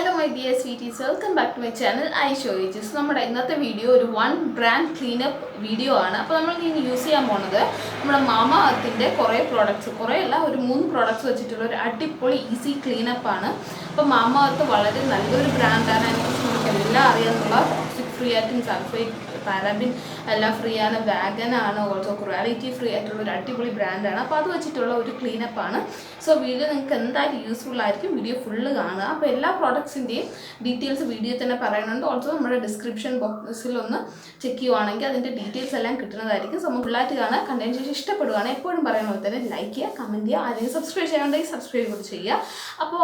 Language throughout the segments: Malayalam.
Hello my dear sweeties, welcome back to my channel Aish Voyages. നമ്മുടെ ഇന്നത്തെ വീഡിയോ ഒരു വൺ ബ്രാൻഡ് ക്ലീനപ്പ് വീഡിയോ ആണ്. അപ്പോൾ നമ്മൾ ഇനി യൂസ് ചെയ്യാൻ പോകുന്നത് നമ്മുടെ മാമാഅർത്തിന്റെ കുറേ പ്രോഡക്ട്സ്, കുറേ അല്ല ഒരു 3 പ്രോഡക്ട്സ് വെച്ചിട്ടുള്ള ഒരു അടിപൊളി ഈസി ക്ലീനപ്പ് ആണ്. അപ്പോൾ മാമാഅർത്ത് വളരെ നല്ലൊരു ബ്രാൻഡാണ്. അതിനെക്കുറിച്ച് നമുക്ക് എല്ലാം അറിയാനുള്ള ടോക്സിക് ഫ്രീ ആയിട്ടും സൾഫേറ്റ് പാരാബിൻ എല്ലാം ഫ്രീ ആണ്, വാഗൻ ആണ്, ഓൾസോ ക്വാളിറ്റി ഫ്രീ ആയിട്ടുള്ള ഒരു അടിപൊളി ബ്രാൻഡാണ്. അപ്പോൾ അത് വെച്ചിട്ടുള്ള ഒരു ക്ലീനപ്പാണ്. സോ വീഡിയോ നിങ്ങൾക്ക് എന്തായാലും യൂസ്ഫുൾ ആയിരിക്കും, വീഡിയോ ഫുള്ള് കാണുക. അപ്പോൾ എല്ലാ പ്രോഡക്ട്സിൻ്റെയും ഡീറ്റെയിൽസ് വീഡിയോ തന്നെ പറയുന്നുണ്ട്. ഓൾസോ നമ്മുടെ ഡിസ്ക്രിപ്ഷൻ ബോക്സിലൊന്ന് ചെക്ക് ചെയ്യുവാണെങ്കിൽ അതിൻ്റെ ഡീറ്റെയിൽസ് എല്ലാം കിട്ടുന്നതായിരിക്കും. സോ നമ്മൾ ഫുള്ളായിട്ട് കാണാൻ കണ്ടതിന് ശേഷം ഇഷ്ടപ്പെടുകയാണ് എപ്പോഴും പറയുന്ന പോലെ തന്നെ ലൈക്ക് ചെയ്യുക, കമൻറ്റ് ചെയ്യുക, ആരെങ്കിലും സബ്സ്ക്രൈബ് ചെയ്യാനുണ്ടെങ്കിൽ സബ്സ്ക്രൈബ് കൂടി ചെയ്യുക. അപ്പോൾ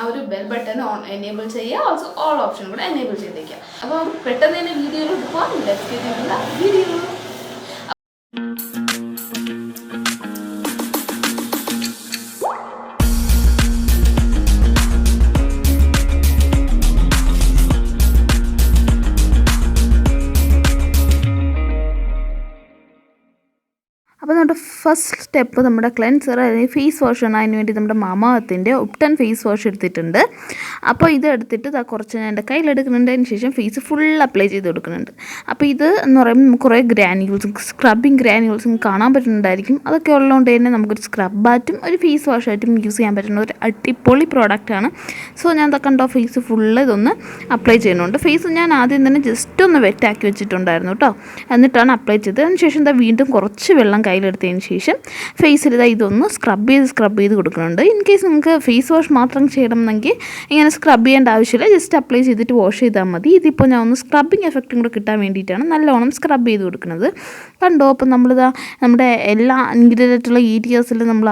ആ ഒരു ബെൽ ബട്ടൺ എനേബിൾ ചെയ്യുക, ഓൾസോ ഓൾ ഓപ്ഷൻ കൂടെ എനേബിൾ ചെയ്തേക്കുക. അപ്പോൾ പെട്ടെന്ന് തന്നെ വീഡിയോയിലോട്ട് പോകാം. Let's get into the video. അപ്പോൾ നമ്മുടെ ഫസ്റ്റ് സ്റ്റെപ്പ് നമ്മുടെ ക്ലെൻസർ അല്ലെങ്കിൽ ഫേസ് വാഷാണ്. അതിന് വേണ്ടി നമ്മുടെ മാമാഅർത്തിൻ്റെ ഉപ്ടൺ ഫേസ് വാഷ് എടുത്തിട്ടുണ്ട്. അപ്പോൾ ഇത് എടുത്തിട്ട് കുറച്ച് ഞാൻ എൻ്റെ കയ്യിലെടുക്കുന്നുണ്ട്. അതിന് ശേഷം ഫേസ് ഫുൾ അപ്ലൈ ചെയ്ത് കൊടുക്കുന്നുണ്ട്. അപ്പോൾ ഇത് എന്ന് പറയുമ്പോൾ കുറേ ഗ്രാനുവൽസും സ്ക്രബിങ് ഗ്രാനുവൽസും കാണാൻ പറ്റുന്നുണ്ടായിരിക്കും. അതൊക്കെ ഉള്ളതുകൊണ്ട് തന്നെ നമുക്കൊരു സ്ക്രബായിട്ടും ഒരു ഫേസ് വാഷായിട്ടും യൂസ് ചെയ്യാൻ പറ്റുന്ന ഒരു അടിപൊളി പ്രോഡക്റ്റാണ്. സോ ഞാൻ കണ്ടോ ഫേസ് ഫുള്ള് ഇതൊന്ന് അപ്ലൈ ചെയ്യുന്നുണ്ട്. ഫേസ് ഞാൻ ആദ്യം തന്നെ ജസ്റ്റ് ഒന്ന് വെറ്റാക്കി വെച്ചിട്ടുണ്ടായിരുന്നു കേട്ടോ. എന്നിട്ടാണ് അപ്ലൈ ചെയ്തത്. അതിന് ശേഷം വീണ്ടും കുറച്ച് വെള്ളം കയ്യിലെടുത്തതിന് ശേഷം ഫേസിൽ ഇതൊന്ന് സ്ക്രബ് ചെയ്ത് കൊടുക്കുന്നുണ്ട്. ഇൻ കേസ് നിങ്ങൾക്ക് ഫേസ് വാഷ് മാത്രം ചെയ്യണമെന്നെങ്കിൽ ഇങ്ങനെ സ്ക്രബ് ചെയ്യേണ്ട ആവശ്യമില്ല, ജസ്റ്റ് അപ്ലൈ ചെയ്തിട്ട് വാഷ് ചെയ്താൽ മതി. ഇതിപ്പോൾ ഞാൻ ഒന്ന് സ്ക്രബിങ് എഫക്റ്റും കൂടെ കിട്ടാൻ വേണ്ടിയിട്ടാണ് നല്ലോണം സ്ക്രബ് ചെയ്ത് കൊടുക്കുന്നത്. കണ്ടോ, അപ്പം നമ്മുടെ എല്ലാ ഇൻഗ്രീഡിയൻ്റുള്ള ഏരിയാസിൽ നമ്മൾ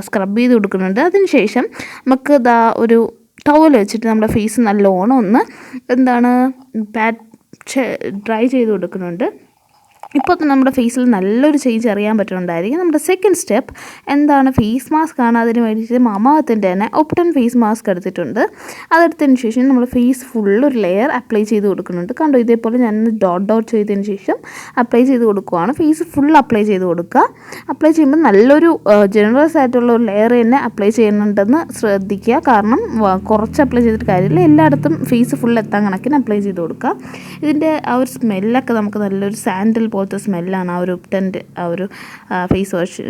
സ്ക്രബ് ചെയ്ത് കൊടുക്കുന്നുണ്ട്. അതിന് ശേഷം നമുക്ക് ഒരു ടവൽ വെച്ചിട്ട് നമ്മുടെ ഫേസ് നല്ലോണം ഒന്ന് ഡ്രൈ ചെയ്ത് കൊടുക്കുന്നുണ്ട്. ഇപ്പോൾ നമ്മുടെ ഫേസിൽ നല്ലൊരു ചേഞ്ച് അറിയാൻ പറ്റുന്നുണ്ടായിരിക്കും. നമ്മുടെ സെക്കൻഡ് സ്റ്റെപ്പ് ഫേസ് മാസ്ക് ആണ്. അതിന് വേണ്ടിയിട്ട് മാമാഅർത്തിൻ്റെ തന്നെ ഉപ്ടൺ ഫേസ് മാസ്ക് എടുത്തിട്ടുണ്ട്. അതെടുത്തതിന് ശേഷം നമ്മൾ ഫേസ് ഫുള്ളൊരു ലെയർ അപ്ലൈ ചെയ്ത് കൊടുക്കുന്നുണ്ട്. കണ്ടോ, ഇതേപോലെ ഞാൻ ഡോട്ട് ചെയ്തതിന് ശേഷം അപ്ലൈ ചെയ്ത് കൊടുക്കുകയാണ്. ഫേസ് ഫുൾ അപ്ലൈ ചെയ്ത് കൊടുക്കുക. അപ്ലൈ ചെയ്യുമ്പോൾ നല്ലൊരു ജനറസ് ആയിട്ടുള്ള ഒരു ലെയർ തന്നെ അപ്ലൈ ചെയ്യുന്നുണ്ടെന്ന് ശ്രദ്ധിക്കുക. കാരണം കുറച്ച് അപ്ലൈ ചെയ്തിട്ട് കാര്യമില്ല, എല്ലായിടത്തും ഫേസ് ഫുൾ എത്താൻ കണക്കിന് അപ്ലൈ ചെയ്ത് കൊടുക്കുക. ഇതിൻ്റെ ആ ഒരു സ്മെല്ലൊക്കെ നമുക്ക് നല്ലൊരു സാൻഡൽ പോലത്തെ സ്മെല്ലാണ് ആ ഒരു ഉപ്ടൻ്റെ ആ ഒരു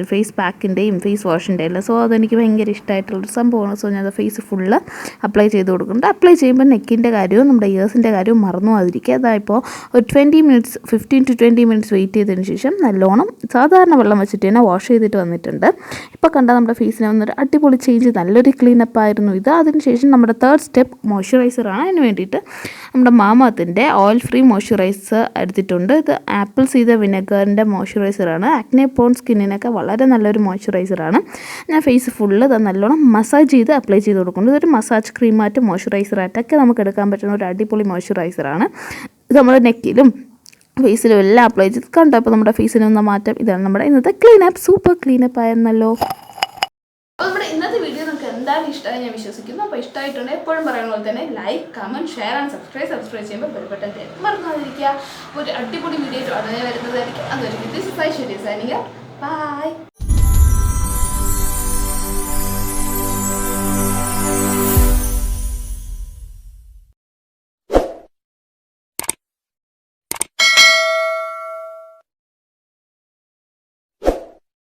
ഫേസ് പാക്കിൻ്റെയും ഫേസ് വാഷിൻ്റെ എല്ലാം. സോ അതെനിക്ക് ഭയങ്കര ഇഷ്ടമായിട്ടുള്ളൊരു സംഭവമാണ്. സോ ഞാൻ ഫേസ് ഫുള്ള് അപ്ലൈ ചെയ്ത് കൊടുക്കുന്നുണ്ട്. അപ്ലൈ ചെയ്യുമ്പോൾ നെക്കിൻ്റെ കാര്യവും നമ്മുടെ ഇയേഴ്സിൻ്റെ കാര്യവും മറന്നു പോകാതിരിക്കുക. അതായപ്പോൾ ഒരു 15 to 20 മിനിറ്റ്സ് വെയിറ്റ് ചെയ്തതിന് ശേഷം നല്ലോണം സാധാരണ വെള്ളം വെച്ചിട്ട് തന്നെ വാഷ് ചെയ്തിട്ട് വന്നിട്ടുണ്ട്. ഇപ്പോൾ കണ്ടാൽ നമ്മുടെ ഫേസിന് വന്നൊരു അടിപൊളി ചേഞ്ച്, നല്ലൊരു ക്ലീനപ്പായിരുന്നു ഇത്. അതിനുശേഷം നമ്മുടെ തേർഡ് സ്റ്റെപ്പ് മോയ്സ്ചറൈസറാണ്. അതിന് വേണ്ടിയിട്ട് നമ്മുടെ മാമാഅർത്തിൻ്റെ ഓയിൽ ഫ്രീ മോയ്സ്ചറൈസർ എടുത്തിട്ടുണ്ട്. ഇത് ആപ്പിൾ സീഡർ വിനെഗറിൻ്റെ മോയ്സ്ചറൈസറാണ്. ആക്നെ പോൺ സ്കിന്നിനൊക്കെ വളരെ നല്ലൊരു മോയ്സ്ചറൈസറാണ്. ഞാൻ ഫേസ് ഫുള്ള് നല്ലോണം മസാജ് ചെയ്ത് അപ്ലൈ ചെയ്ത് കൊടുക്കുന്നത്. ഇതൊരു മസാജ് ക്രീമായിട്ട് മോയ്സ്ചറൈസറായിട്ടൊക്കെ നമുക്ക് എടുക്കാൻ പറ്റുന്ന ഒരു അടിപൊളി മോയ്സ്ചറൈസറാണ്. ഇത് നമ്മുടെ നെക്കിലും ഫേസിലും എല്ലാം അപ്ലൈ ചെയ്ത് കണ്ടോ. അപ്പോൾ നമ്മുടെ ഫേസിനൊന്ന മാറ്റം. ഇതാണ് നമ്മുടെ ഇന്നത്തെ ക്ലീനപ്പ്. സൂപ്പർ ക്ലീനപ്പ് ആയിരുന്നല്ലോ. നമ്മുടെ ഇന്നത്തെ വീഡിയോ നിങ്ങൾക്ക് എന്തായാലും ഇഷ്ടമായി ഞാൻ വിശ്വസിക്കുന്നു. അപ്പോൾ ഇഷ്ടമായിട്ടുണ്ട് എപ്പോഴും പറയുന്ന പോലെ തന്നെ like, comment, share and subscribe ചെയ്യുമ്പോൾ ബെൽ ബട്ടൺ മറന്നാതിരിക്കുക. ഒരു അടിപൊളി വീഡിയോ ഉടനെ വരുന്നതായിരിക്കും. അതുവരെ this is Aishwarya signing. By.